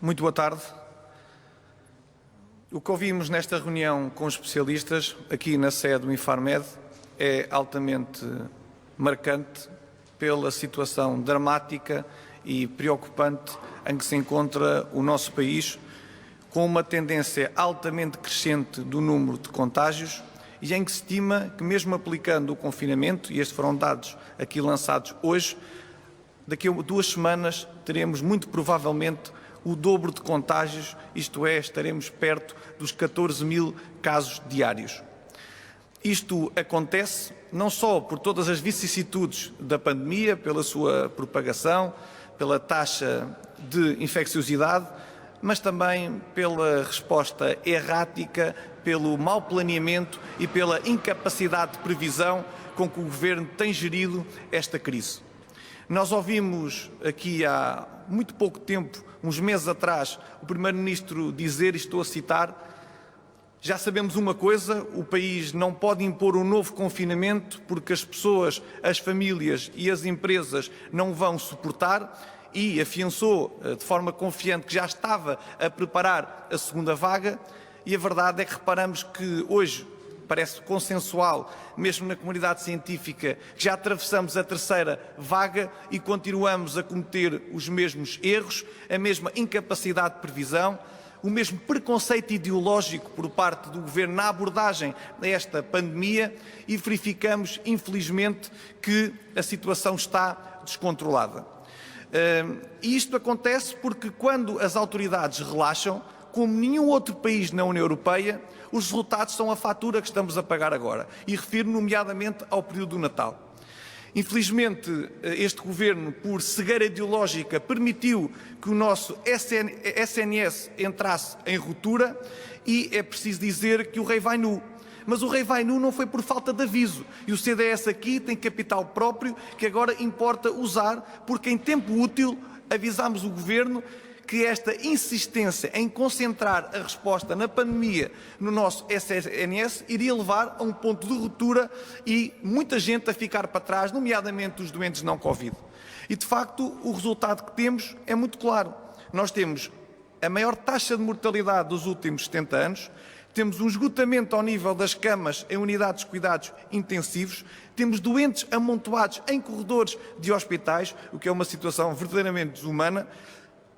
Muito boa tarde. O que ouvimos nesta reunião com especialistas, aqui na sede do Infarmed, é altamente marcante pela situação dramática e preocupante em que se encontra o nosso país, com uma tendência altamente crescente do número de contágios e em que se estima que, mesmo aplicando o confinamento, e estes foram dados aqui lançados hoje, daqui a 2 semanas teremos muito provavelmente o dobro de contágios, isto é, estaremos perto dos 14.000 casos diários. Isto acontece não só por todas as vicissitudes da pandemia, pela sua propagação, pela taxa de infecciosidade, mas também pela resposta errática, pelo mau planeamento e pela incapacidade de previsão com que o Governo tem gerido esta crise. Nós ouvimos aqui há muito pouco tempo, uns meses atrás, o Primeiro-Ministro dizer, e estou a citar: já sabemos uma coisa, o país não pode impor um novo confinamento porque as pessoas, as famílias e as empresas não vão suportar, e afiançou de forma confiante que já estava a preparar a segunda vaga, e a verdade é que reparamos que hoje parece consensual, mesmo na comunidade científica, que já atravessamos a 3ª vaga e continuamos a cometer os mesmos erros, a mesma incapacidade de previsão, o mesmo preconceito ideológico por parte do Governo na abordagem desta pandemia, e verificamos, infelizmente, que a situação está descontrolada. E isto acontece porque, quando as autoridades relaxam, como nenhum outro país na União Europeia, os resultados são a fatura que estamos a pagar agora. E refiro nomeadamente ao período do Natal. Infelizmente, este Governo, por cegueira ideológica, permitiu que o nosso SNS entrasse em ruptura, e é preciso dizer que o rei vai nu. Mas o rei vai nu não foi por falta de aviso, e o CDS aqui tem capital próprio que agora importa usar, porque em tempo útil avisámos o Governo que esta insistência em concentrar a resposta na pandemia no nosso SNS iria levar a um ponto de ruptura e muita gente a ficar para trás, nomeadamente os doentes não Covid. E, de facto, o resultado que temos é muito claro. Nós temos a maior taxa de mortalidade dos últimos 70 anos, temos um esgotamento ao nível das camas em unidades de cuidados intensivos, temos doentes amontoados em corredores de hospitais, o que é uma situação verdadeiramente desumana.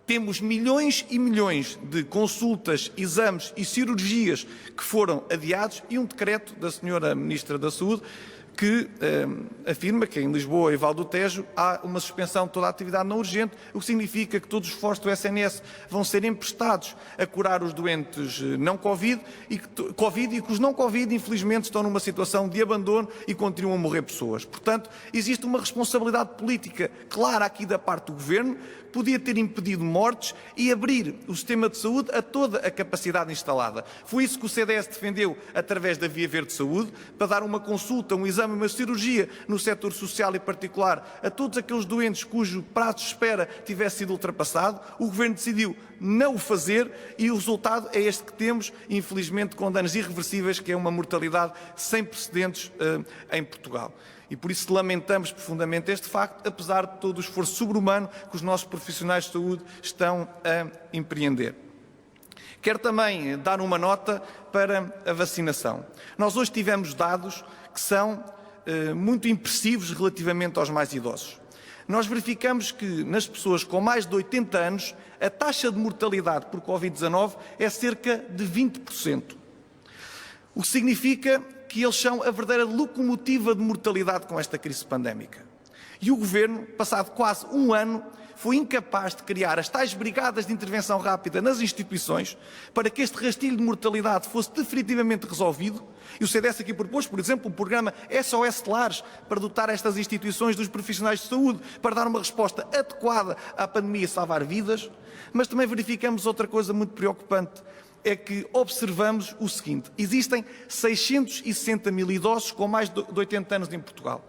Temos milhões e milhões de consultas, exames e cirurgias que foram adiados, e um decreto da Sra. Ministra da Saúde que afirma que em Lisboa e Val do Tejo há uma suspensão de toda a atividade não urgente, o que significa que todos os esforços do SNS vão ser emprestados a curar os doentes não Covid e que os não Covid, infelizmente, estão numa situação de abandono e continuam a morrer pessoas. Portanto, existe uma responsabilidade política clara aqui da parte do Governo, podia ter impedido mortes e abrir o sistema de saúde a toda a capacidade instalada. Foi isso que o CDS defendeu através da Via Verde de Saúde, para dar uma consulta, um exame, uma cirurgia no setor social e particular a todos aqueles doentes cujo prazo de espera tivesse sido ultrapassado. O Governo decidiu não o fazer e o resultado é este que temos, infelizmente, com danos irreversíveis, que é uma mortalidade sem precedentes em Portugal. E por isso lamentamos profundamente este facto, apesar de todo o esforço sobre-humano que os nossos profissionais de saúde estão a empreender. Quero também dar uma nota para a vacinação. Nós hoje tivemos dados que são muito impressivos relativamente aos mais idosos. Nós verificamos que nas pessoas com mais de 80 anos a taxa de mortalidade por Covid-19 é cerca de 20%. O que significa que eles são a verdadeira locomotiva de mortalidade com esta crise pandémica. E o Governo, passado quase um ano, foi incapaz de criar as tais brigadas de intervenção rápida nas instituições para que este rastilho de mortalidade fosse definitivamente resolvido. E o CDS aqui propôs, por exemplo, um programa SOS de Lares para dotar estas instituições dos profissionais de saúde, para dar uma resposta adequada à pandemia e salvar vidas. Mas também verificamos outra coisa muito preocupante, é que observamos o seguinte: existem 660.000 idosos com mais de 80 anos em Portugal.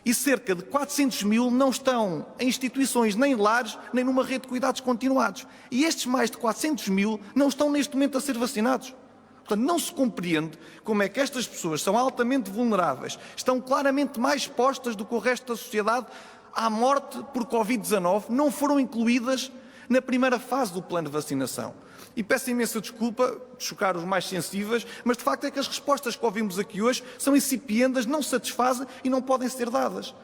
E cerca de 400.000 não estão em instituições, nem em lares, nem numa rede de cuidados continuados. E estes mais de 400.000 não estão neste momento a ser vacinados. Portanto, não se compreende como é que estas pessoas são altamente vulneráveis, estão claramente mais expostas do que o resto da sociedade à morte por Covid-19, não foram incluídas na primeira fase do plano de vacinação. E peço imensa desculpa de chocar os mais sensíveis, mas de facto é que as respostas que ouvimos aqui hoje são incipientas, não satisfazem e não podem ser dadas.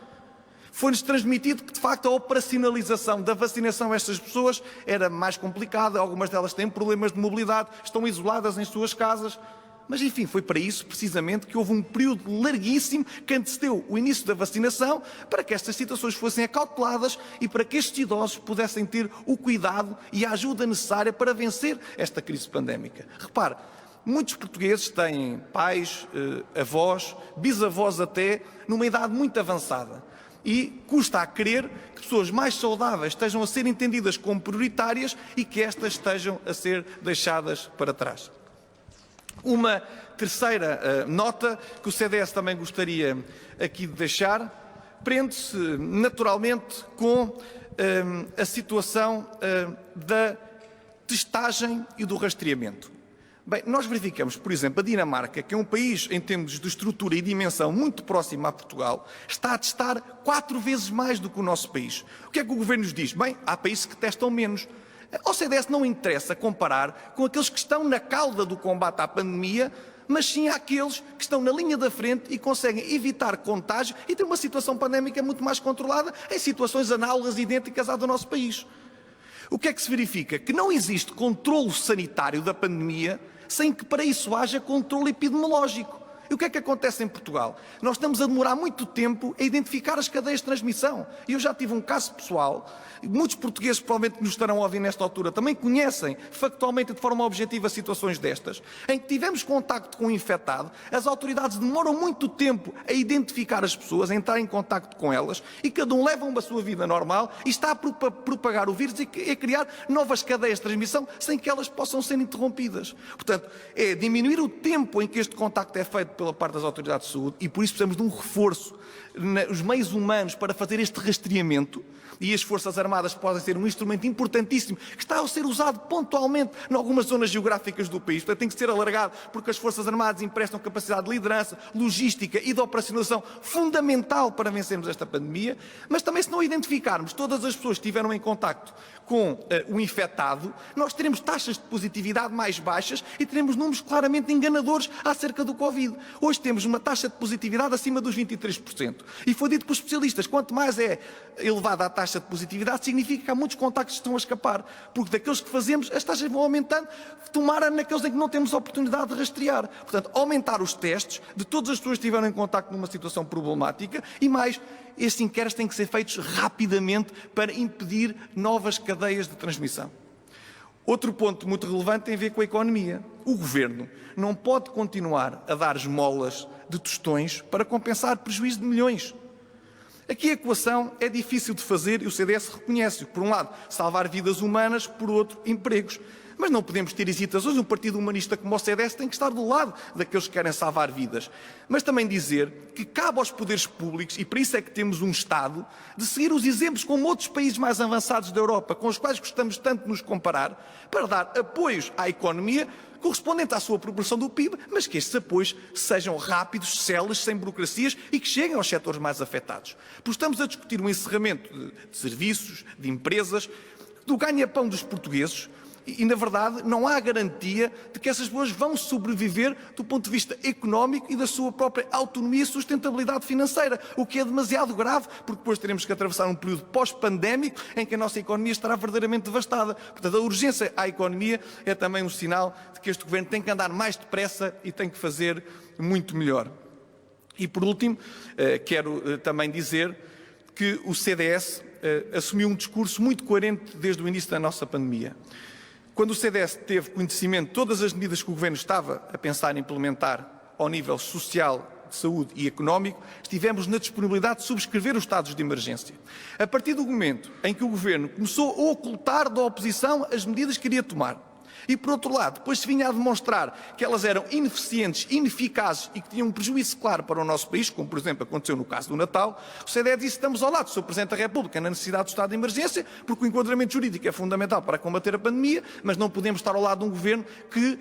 Foi-nos transmitido que, de facto, a operacionalização da vacinação a estas pessoas era mais complicada, algumas delas têm problemas de mobilidade, estão isoladas em suas casas. Mas, enfim, foi para isso, precisamente, que houve um período larguíssimo que antecedeu o início da vacinação para que estas situações fossem acauteladas e para que estes idosos pudessem ter o cuidado e a ajuda necessária para vencer esta crise pandémica. Repare, muitos portugueses têm pais, avós, bisavós até, numa idade muito avançada. E custa a crer que pessoas mais saudáveis estejam a ser entendidas como prioritárias e que estas estejam a ser deixadas para trás. Uma terceira nota que o CDS também gostaria aqui de deixar prende-se naturalmente com a situação da testagem e do rastreamento. Bem, nós verificamos, por exemplo, a Dinamarca, que é um país em termos de estrutura e dimensão muito próximo a Portugal, está a testar 4 vezes mais do que o nosso país. O que é que o Governo nos diz? Bem, há países que testam menos. Ao CDS não interessa comparar com aqueles que estão na cauda do combate à pandemia, mas sim àqueles que estão na linha da frente e conseguem evitar contágio e ter uma situação pandémica muito mais controlada em situações análogas e idênticas à do nosso país. O que é que se verifica? Que não existe controlo sanitário da pandemia sem que para isso haja controle epidemiológico. E o que é que acontece em Portugal? Nós estamos a demorar muito tempo a identificar as cadeias de transmissão. E eu já tive um caso pessoal, muitos portugueses provavelmente que nos estarão a ouvir nesta altura também conhecem factualmente de forma objetiva situações destas, em que tivemos contacto com o infectado, as autoridades demoram muito tempo a identificar as pessoas, a entrar em contacto com elas, e cada um leva uma sua vida normal e está a propagar o vírus e a criar novas cadeias de transmissão sem que elas possam ser interrompidas. Portanto, é diminuir o tempo em que este contacto é feito pela parte das autoridades de saúde e por isso precisamos de um reforço nos meios humanos para fazer este rastreamento, e as Forças Armadas podem ser um instrumento importantíssimo que está a ser usado pontualmente em algumas zonas geográficas do país. Portanto, tem que ser alargado porque as Forças Armadas emprestam capacidade de liderança, logística e de operacionalização fundamental para vencermos esta pandemia, mas também se não identificarmos todas as pessoas que estiveram em contacto com o infectado, nós teremos taxas de positividade mais baixas e teremos números claramente enganadores acerca do Covid. Hoje temos uma taxa de positividade acima dos 23%. E foi dito pelos especialistas, quanto mais é elevada a taxa de positividade, significa que há muitos contactos que estão a escapar, porque daqueles que fazemos, as taxas vão aumentando, tomara naqueles em que não temos oportunidade de rastrear. Portanto, aumentar os testes de todas as pessoas que estiveram em contacto numa situação problemática e mais, estes inquéritos têm que ser feitos rapidamente para impedir novas cadeias de transmissão. Outro ponto muito relevante tem a ver com a economia. O Governo não pode continuar a dar esmolas de tostões para compensar prejuízo de milhões. Aqui a equação é difícil de fazer e o CDS reconhece. Por um lado, salvar vidas humanas, por outro, empregos. Mas não podemos ter hesitações. Um partido humanista como o CDS tem que estar do lado daqueles que querem salvar vidas. Mas também dizer que cabe aos poderes públicos, e para isso é que temos um Estado, de seguir os exemplos como outros países mais avançados da Europa, com os quais gostamos tanto de nos comparar, para dar apoios à economia correspondente à sua proporção do PIB, mas que estes apoios sejam rápidos, céleres, sem burocracias e que cheguem aos setores mais afetados. Porque estamos a discutir um encerramento de serviços, de empresas, do ganha-pão dos portugueses, e, na verdade, não há garantia de que essas pessoas vão sobreviver do ponto de vista económico e da sua própria autonomia e sustentabilidade financeira, o que é demasiado grave, porque depois teremos que atravessar um período pós-pandémico em que a nossa economia estará verdadeiramente devastada. Portanto, a urgência à economia é também um sinal de que este Governo tem que andar mais depressa e tem que fazer muito melhor. E, por último, quero também dizer que o CDS assumiu um discurso muito coerente desde o início da nossa pandemia. Quando o CDS teve conhecimento de todas as medidas que o Governo estava a pensar em implementar ao nível social, de saúde e económico, estivemos na disponibilidade de subscrever os estados de emergência. A partir do momento em que o Governo começou a ocultar da oposição as medidas que iria tomar, e, por outro lado, depois se vinha a demonstrar que elas eram ineficientes, ineficazes e que tinham um prejuízo claro para o nosso país, como, por exemplo, aconteceu no caso do Natal, o CDS disse que estamos ao lado do Sr. Presidente da República na necessidade do estado de emergência, porque o enquadramento jurídico é fundamental para combater a pandemia, mas não podemos estar ao lado de um Governo que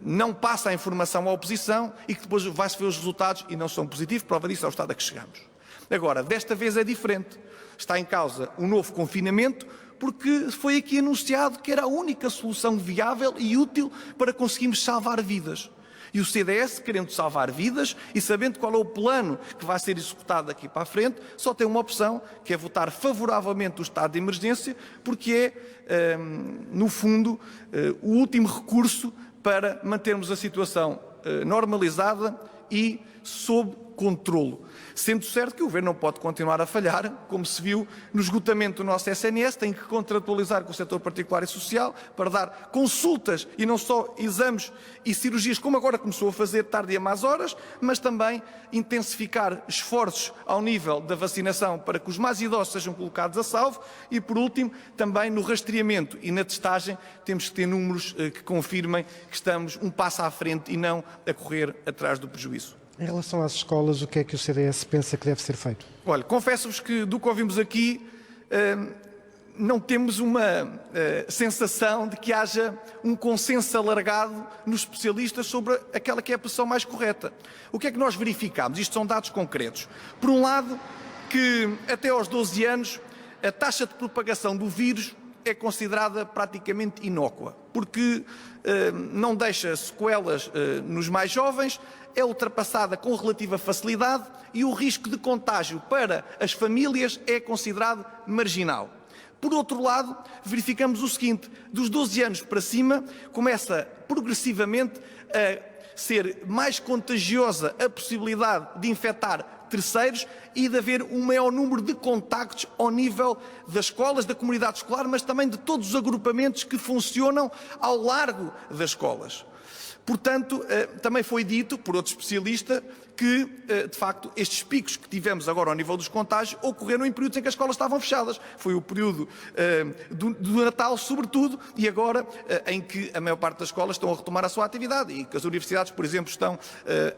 não passa a informação à oposição e que depois vai-se ver os resultados e não são positivos. Prova disso é o estado a que chegamos. Agora, desta vez é diferente. Está em causa um novo confinamento, Porque foi aqui anunciado que era a única solução viável e útil para conseguirmos salvar vidas. E o CDS, querendo salvar vidas e sabendo qual é o plano que vai ser executado daqui para a frente, só tem uma opção, que é votar favoravelmente o estado de emergência, porque é, no fundo, o último recurso para mantermos a situação normalizada e sob controlo. Sendo certo que o Governo não pode continuar a falhar, como se viu no esgotamento do nosso SNS, tem que contratualizar com o setor particular e social para dar consultas e não só exames e cirurgias, como agora começou a fazer tarde e a más horas, mas também intensificar esforços ao nível da vacinação para que os mais idosos sejam colocados a salvo e, por último, também no rastreamento e na testagem temos que ter números que confirmem que estamos um passo à frente e não a correr atrás do prejuízo. Em relação às escolas, o que é que o CDS pensa que deve ser feito? Olha, confesso-vos que do que ouvimos aqui não temos uma sensação de que haja um consenso alargado nos especialistas sobre aquela que é a posição mais correta. O que é que nós verificamos? Isto são dados concretos. Por um lado, que até aos 12 anos a taxa de propagação do vírus é considerada praticamente inócua, porque não deixa sequelas nos mais jovens, é ultrapassada com relativa facilidade e o risco de contágio para as famílias é considerado marginal. Por outro lado, verificamos o seguinte: dos 12 anos para cima, começa progressivamente a ser mais contagiosa a possibilidade de infectar terceiros e de haver um maior número de contactos ao nível das escolas, da comunidade escolar, mas também de todos os agrupamentos que funcionam ao largo das escolas. Portanto, também foi dito por outro especialista que, de facto, estes picos que tivemos agora ao nível dos contágios ocorreram em períodos em que as escolas estavam fechadas. Foi o período do Natal, sobretudo, e agora em que a maior parte das escolas estão a retomar a sua atividade e que as universidades, por exemplo, estão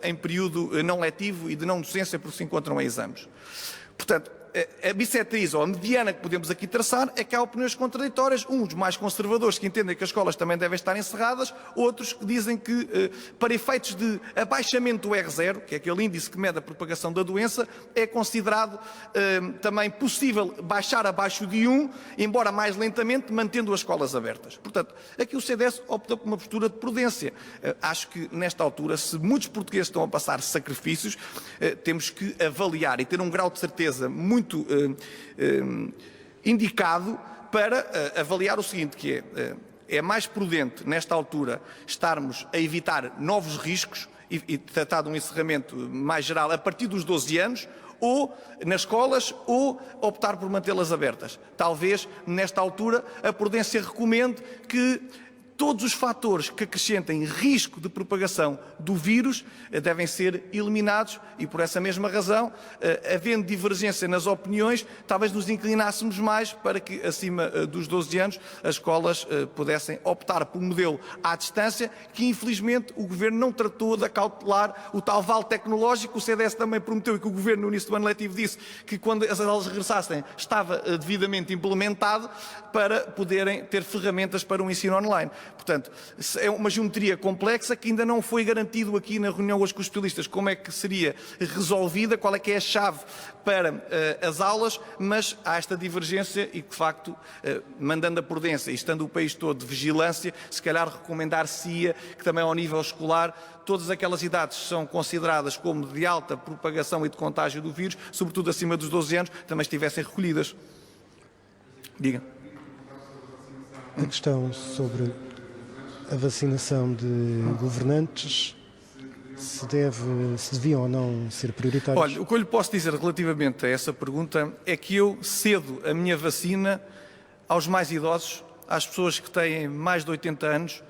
em período não letivo e de não docência porque se encontram em exames. Portanto, a bissetriz ou a mediana que podemos aqui traçar é que há opiniões contraditórias, uns mais conservadores que entendem que as escolas também devem estar encerradas, outros que dizem que para efeitos de abaixamento do R0, que é aquele índice que mede a propagação da doença, é considerado também possível baixar abaixo de 1, embora mais lentamente, mantendo as escolas abertas. Portanto, aqui o CDS opta por uma postura de prudência. Acho que nesta altura, se muitos portugueses estão a passar sacrifícios, temos que avaliar e ter um grau de certeza muito indicado para avaliar o seguinte, que é mais prudente, nesta altura, estarmos a evitar novos riscos e tratar de um encerramento mais geral a partir dos 12 anos, ou nas escolas, ou optar por mantê-las abertas. Talvez, nesta altura, a prudência recomende que todos os fatores que acrescentem risco de propagação do vírus devem ser eliminados e, por essa mesma razão, havendo divergência nas opiniões, talvez nos inclinássemos mais para que, acima dos 12 anos, as escolas pudessem optar por um modelo à distância, que infelizmente o Governo não tratou de acautelar o tal vale tecnológico. O CDS também prometeu e que o Governo, no início do ano letivo, disse que quando as aulas regressassem estava devidamente implementado para poderem ter ferramentas para um ensino online. Portanto, é uma geometria complexa que ainda não foi garantido aqui na reunião hoje com os especialistas como é que seria resolvida, qual é que é a chave para as aulas, mas há esta divergência e, de facto, mandando a prudência e estando o país todo de vigilância, se calhar recomendar-se-ia que também ao nível escolar todas aquelas idades que são consideradas como de alta propagação e de contágio do vírus, sobretudo acima dos 12 anos, também estivessem recolhidas. Diga. A questão sobre a vacinação de governantes, se deviam ou não ser prioritários? Olha, o que eu lhe posso dizer relativamente a essa pergunta é que eu cedo a minha vacina aos mais idosos, às pessoas que têm mais de 80 anos,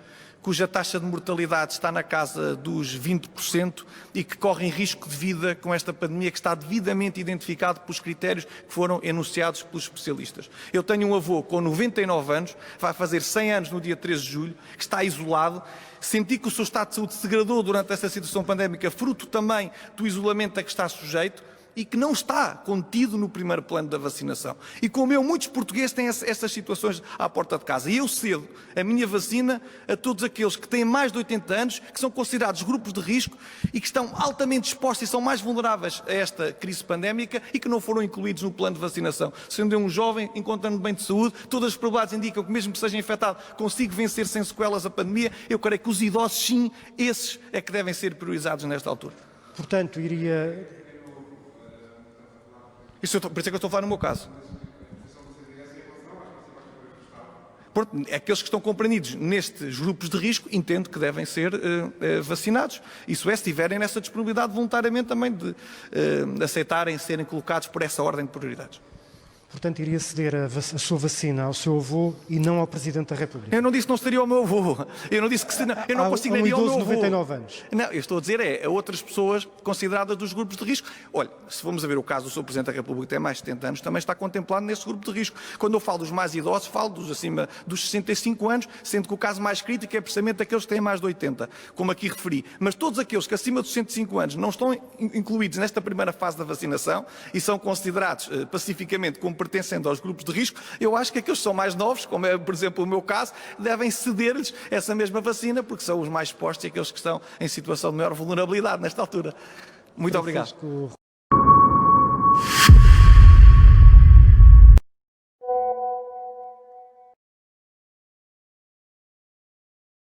cuja taxa de mortalidade está na casa dos 20% e que correm risco de vida com esta pandemia, que está devidamente identificado pelos critérios que foram enunciados pelos especialistas. Eu tenho um avô com 99 anos, vai fazer 100 anos no dia 13 de julho, que está isolado. Senti que o seu estado de saúde se degradou durante esta situação pandémica, fruto também do isolamento a que está sujeito. e que não está contido no primeiro plano da vacinação. E como eu, muitos portugueses têm essas situações à porta de casa. E eu cedo a minha vacina a todos aqueles que têm mais de 80 anos, que são considerados grupos de risco e que estão altamente expostos e são mais vulneráveis a esta crise pandémica e que não foram incluídos no plano de vacinação. Sendo eu um jovem, encontrando bem de saúde, todas as probabilidades indicam que mesmo que seja infectado, consigo vencer sem sequelas a pandemia. Eu creio que os idosos, sim, esses é que devem ser priorizados nesta altura. Portanto, iria... Por isso é que eu estou a falar no meu caso. Aqueles que estão compreendidos nestes grupos de risco, entendo que devem ser vacinados. Isso é, se tiverem nessa disponibilidade voluntariamente também de aceitarem serem colocados por essa ordem de prioridades. Portanto, iria ceder a sua vacina ao seu avô e não ao Presidente da República. Eu não disse que não estaria ao meu avô. Eu não disse que eu não consignaria ao meu avô. Um idoso de 99 anos. Não, eu estou a dizer a outras pessoas consideradas dos grupos de risco. Olha, se formos a ver o caso do Sr. Presidente da República, que tem mais de 70 anos, também está contemplado nesse grupo de risco. Quando eu falo dos mais idosos, falo dos acima dos 65 anos, sendo que o caso mais crítico é precisamente aqueles que têm mais de 80, como aqui referi. Mas todos aqueles que acima dos 65 anos não estão incluídos nesta primeira fase da vacinação e são considerados pacificamente como pertencendo aos grupos de risco, eu acho que aqueles que são mais novos, como é, por exemplo, o meu caso, devem ceder-lhes essa mesma vacina, porque são os mais expostos e aqueles que estão em situação de maior vulnerabilidade nesta altura. Muito obrigado.